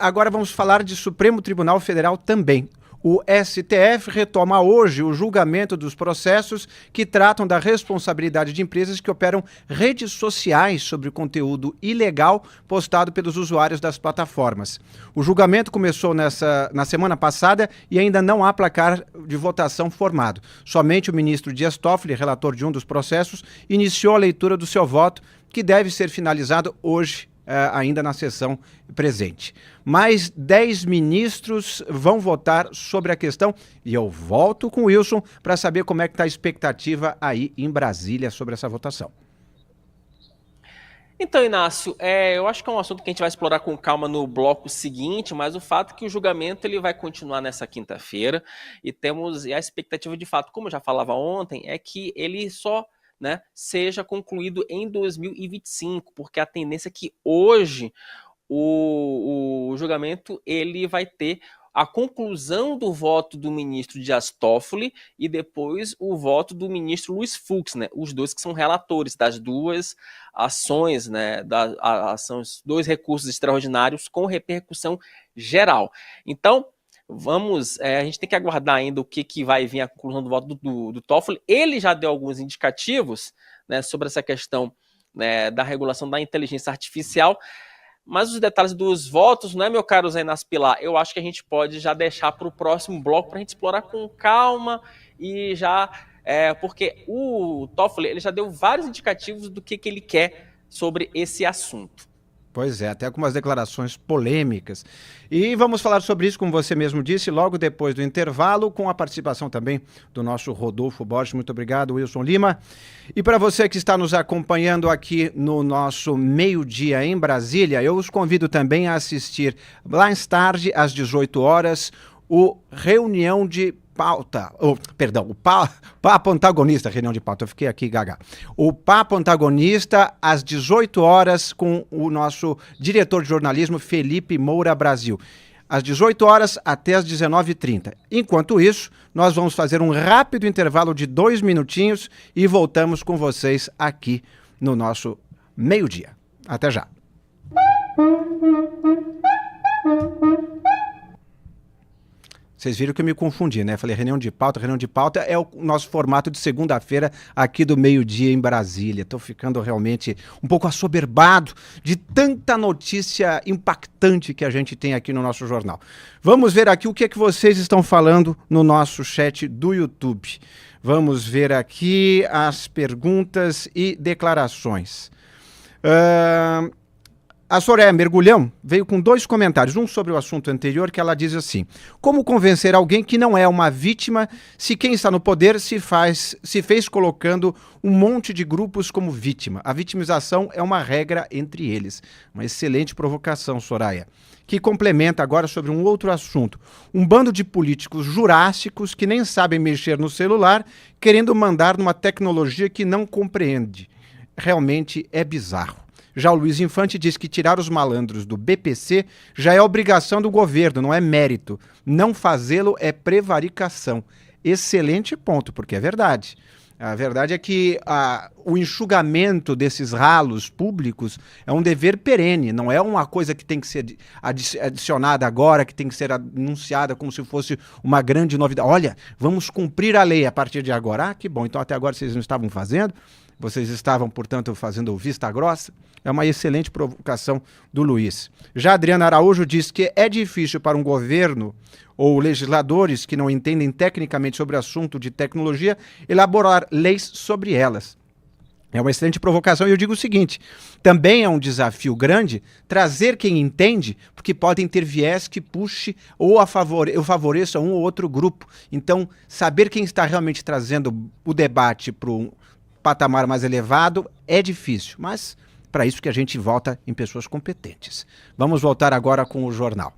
Agora vamos falar de Supremo Tribunal Federal também. O STF retoma hoje o julgamento dos processos que tratam da responsabilidade de empresas que operam redes sociais sobre conteúdo ilegal postado pelos usuários das plataformas. O julgamento começou na semana passada e ainda não há placar de votação formado. Somente o ministro Dias Toffoli, relator de um dos processos, iniciou a leitura do seu voto, que deve ser finalizado hoje, ainda na sessão presente. Mais 10 ministros vão votar sobre a questão e eu volto com o Wilson para saber como é que está a expectativa aí em Brasília sobre essa votação. Então, Inácio, eu acho que é um assunto que a gente vai explorar com calma no bloco seguinte, mas o fato é que o julgamento ele vai continuar nessa quinta-feira e temos a expectativa de fato, como eu já falava ontem, é que ele só seja concluído em 2025, porque a tendência é que hoje o julgamento ele vai ter a conclusão do voto do ministro Dias Toffoli e depois o voto do ministro Luiz Fux, os dois que são relatores das duas ações, são os dois recursos extraordinários com repercussão geral. Então, a gente tem que aguardar ainda o que vai vir a conclusão do voto do Toffoli. Ele já deu alguns indicativos sobre essa questão da regulação da inteligência artificial, mas os detalhes dos votos, meu caro Zé Inácio Pilar, eu acho que a gente pode já deixar para o próximo bloco para a gente explorar com calma e já, porque o Toffoli ele já deu vários indicativos do que ele quer sobre esse assunto. Pois é, até algumas declarações polêmicas. E vamos falar sobre isso, como você mesmo disse, logo depois do intervalo, com a participação também do nosso Rodolfo Borges. Muito obrigado, Wilson Lima. E para você que está nos acompanhando aqui no nosso meio-dia em Brasília, eu os convido também a assistir mais tarde, às 18 horas, o Reunião de Pauta, o Papo Antagonista, reunião de pauta, eu fiquei aqui gaga. O Papo Antagonista, às 18 horas, com o nosso diretor de jornalismo, Felipe Moura Brasil. Às 18 horas até às 19h30. Enquanto isso, nós vamos fazer um rápido intervalo de 2 minutinhos e voltamos com vocês aqui no nosso meio-dia. Até já. Vocês viram que eu me confundi, né? Falei reunião de pauta é o nosso formato de segunda-feira aqui do meio-dia em Brasília. Estou ficando realmente um pouco assoberbado de tanta notícia impactante que a gente tem aqui no nosso jornal. Vamos ver aqui o que é que vocês estão falando no nosso chat do YouTube. Vamos ver aqui as perguntas e declarações. A Soraya Mergulhão veio com 2 comentários, um sobre o assunto anterior, que ela diz assim: como convencer alguém que não é uma vítima se quem está no poder se fez colocando um monte de grupos como vítima? A vitimização é uma regra entre eles. Uma excelente provocação, Soraya. Que complementa agora sobre um outro assunto. Um bando de políticos jurássicos que nem sabem mexer no celular, querendo mandar numa tecnologia que não compreende. Realmente é bizarro. Já o Luiz Infante diz que tirar os malandros do BPC já é obrigação do governo, não é mérito. Não fazê-lo é prevaricação. Excelente ponto, porque é verdade. A verdade é que o enxugamento desses ralos públicos é um dever perene, não é uma coisa que tem que ser adicionada agora, que tem que ser anunciada como se fosse uma grande novidade. Olha, vamos cumprir a lei a partir de agora. Ah, que bom, então até agora vocês não estavam fazendo, vocês estavam, portanto, fazendo vista grossa. É uma excelente provocação do Luiz. Já Adriana Araújo diz que é difícil para um governo ou legisladores que não entendem tecnicamente sobre o assunto de tecnologia elaborar leis sobre elas. É uma excelente provocação e eu digo o seguinte, também é um desafio grande trazer quem entende, porque podem ter viés que puxe ou favoreça um ou outro grupo. Então, saber quem está realmente trazendo o debate para um patamar mais elevado é difícil, mas para isso que a gente vota em pessoas competentes. Vamos voltar agora com o jornal.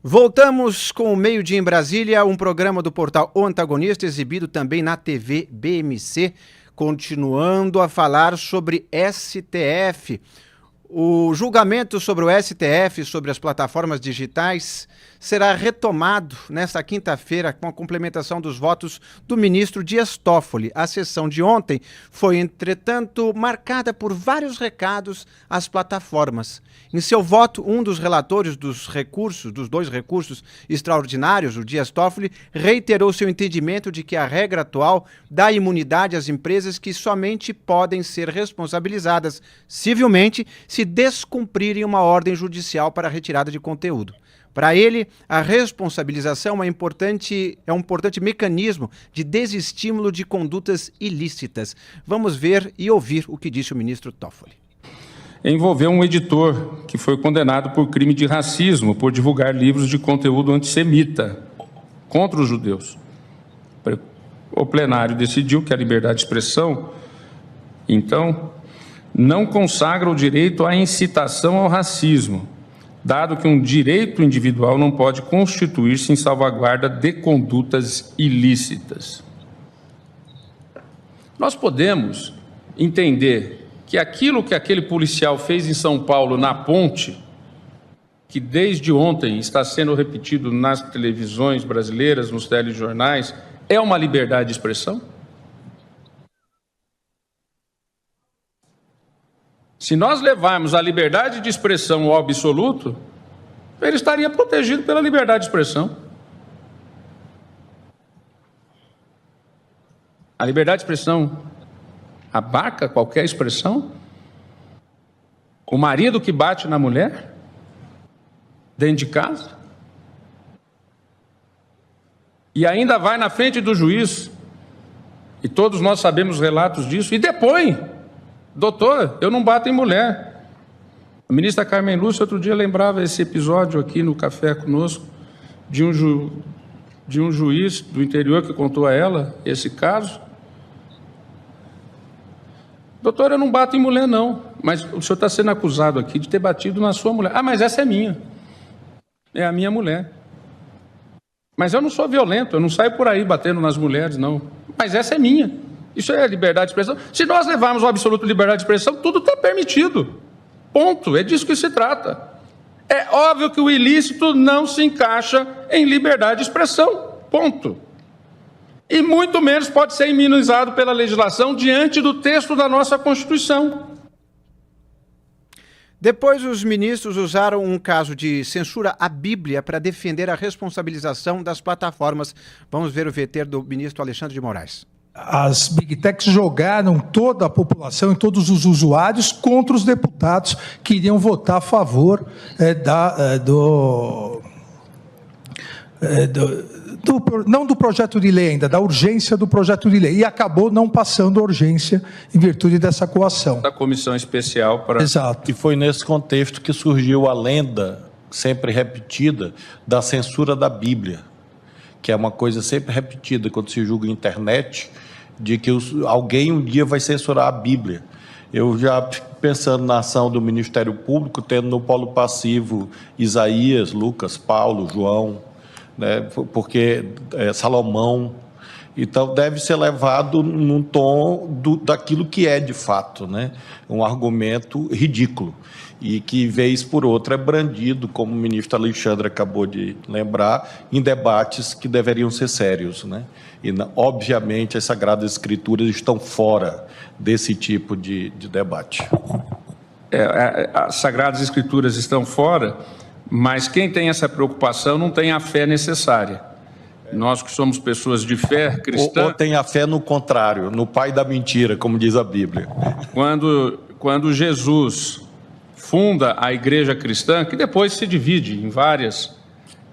Voltamos com o Meio-Dia em Brasília, um programa do portal O Antagonista, exibido também na TV BMC, continuando a falar sobre STF. O julgamento sobre o STF, sobre as plataformas digitais, será retomado nesta quinta-feira com a complementação dos votos do ministro Dias Toffoli. A sessão de ontem foi, entretanto, marcada por vários recados às plataformas. Em seu voto, um dos relatores dos dois recursos extraordinários, o Dias Toffoli, reiterou seu entendimento de que a regra atual dá imunidade às empresas que somente podem ser responsabilizadas civilmente se descumprirem uma ordem judicial para retirada de conteúdo. Para ele, a responsabilização é um importante mecanismo de desestímulo de condutas ilícitas. Vamos ver e ouvir o que disse o ministro Toffoli. Envolveu um editor que foi condenado por crime de racismo por divulgar livros de conteúdo antissemita contra os judeus. O plenário decidiu que a liberdade de expressão, então, não consagra o direito à incitação ao racismo, dado que um direito individual não pode constituir-se em salvaguarda de condutas ilícitas. Nós podemos entender que aquilo que aquele policial fez em São Paulo, na ponte, que desde ontem está sendo repetido nas televisões brasileiras, nos telejornais, é uma liberdade de expressão? Se nós levarmos a liberdade de expressão ao absoluto, ele estaria protegido pela liberdade de expressão. A liberdade de expressão abarca qualquer expressão? O marido que bate na mulher dentro de casa? E ainda vai na frente do juiz, e todos nós sabemos relatos disso, e depõe: doutor, eu não bato em mulher. A ministra Carmen Lúcia outro dia lembrava esse episódio aqui no café conosco, de um juiz do interior que contou a ela esse caso. Doutor, eu não bato em mulher não, mas o senhor está sendo acusado aqui de ter batido na sua mulher. Ah, mas essa é minha. É a minha mulher. Mas eu não sou violento, eu não saio por aí batendo nas mulheres, não. Mas essa é minha. Isso é liberdade de expressão. Se nós levarmos o absoluto liberdade de expressão, tudo está permitido. Ponto. É disso que se trata. É óbvio que o ilícito não se encaixa em liberdade de expressão. Ponto. E muito menos pode ser imunizado pela legislação diante do texto da nossa Constituição. Depois, os ministros usaram um caso de censura à Bíblia para defender a responsabilização das plataformas. Vamos ver o VT do ministro Alexandre de Moraes. As Big Techs jogaram toda a população e todos os usuários contra os deputados que iriam votar a favor não do projeto de lei ainda, da urgência do projeto de lei. E acabou não passando a urgência em virtude dessa coação. Da comissão especial para... Exato. E foi nesse contexto que surgiu a lenda, sempre repetida, da censura da Bíblia, que é uma coisa sempre repetida quando se julga a internet, de que alguém um dia vai censurar a Bíblia. Eu já fico pensando na ação do Ministério Público, tendo no polo passivo Isaías, Lucas, Paulo, João, né, porque Salomão. Então, deve ser levado num tom daquilo que é de fato, né, um argumento ridículo, e que, vez por outra, é brandido, como o ministro Alexandre acabou de lembrar, em debates que deveriam ser sérios, né? E, obviamente, as Sagradas Escrituras estão fora desse tipo de debate. As Sagradas Escrituras estão fora, mas quem tem essa preocupação não tem a fé necessária. Nós que somos pessoas de fé cristã... Ou tem a fé no contrário, no pai da mentira, como diz a Bíblia. Quando Jesus funda a igreja cristã, que depois se divide em várias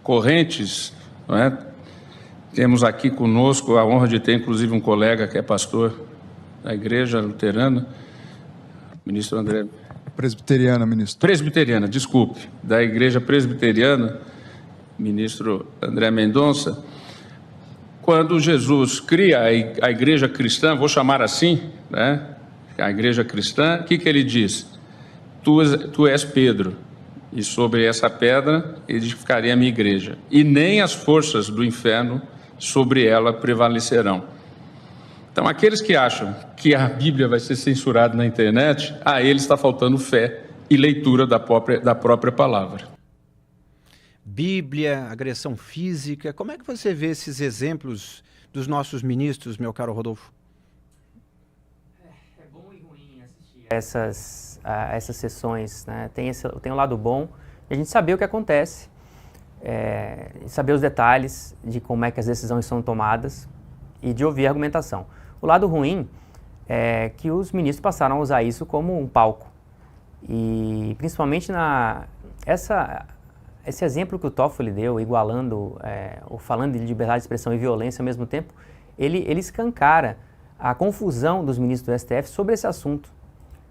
correntes, não é? Temos aqui conosco a honra de ter, inclusive, um colega que é pastor da igreja luterana, ministro André... Presbiteriana, ministro. Presbiteriana, desculpe, da igreja presbiteriana, ministro André Mendonça. Quando Jesus cria a igreja cristã, vou chamar assim, né? A igreja cristã, o que ele diz? Tu és Pedro, e sobre essa pedra edificarei a minha igreja, e nem as forças do inferno sobre ela prevalecerão. Então, aqueles que acham que a Bíblia vai ser censurada na internet, a eles está faltando fé e leitura da própria palavra. Bíblia, agressão física. Como é que você vê esses exemplos dos nossos ministros, meu caro Rodolfo? É bom e ruim assistir essas sessões, né? Tem o lado bom de a gente saber o que acontece, saber os detalhes de como é que as decisões são tomadas e de ouvir a argumentação. O lado ruim é que os ministros passaram a usar isso como um palco. E principalmente esse exemplo que o Toffoli deu, igualando ou falando de liberdade de expressão e violência ao mesmo tempo, ele escancara a confusão dos ministros do STF sobre esse assunto.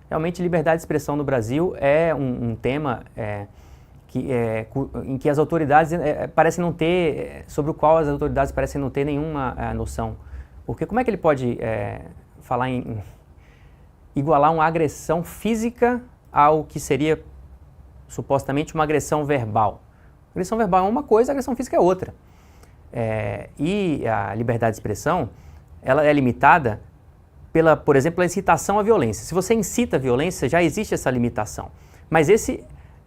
Realmente, liberdade de expressão no Brasil é um tema em que as autoridades parecem não ter, sobre o qual as autoridades parecem não ter nenhuma noção. Porque como é que ele pode falar em igualar uma agressão física ao que seria supostamente uma agressão verbal? Agressão verbal é uma coisa, agressão física é outra. E a liberdade de expressão, ela é limitada por exemplo, a incitação à violência. Se você incita a violência, já existe essa limitação. Mas essa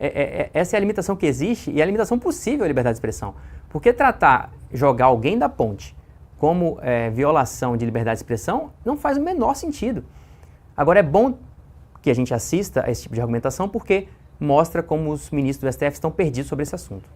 é a limitação que existe e é a limitação possível à liberdade de expressão. Porque jogar alguém da ponte como violação de liberdade de expressão não faz o menor sentido. Agora, é bom que a gente assista a esse tipo de argumentação porque mostra como os ministros do STF estão perdidos sobre esse assunto.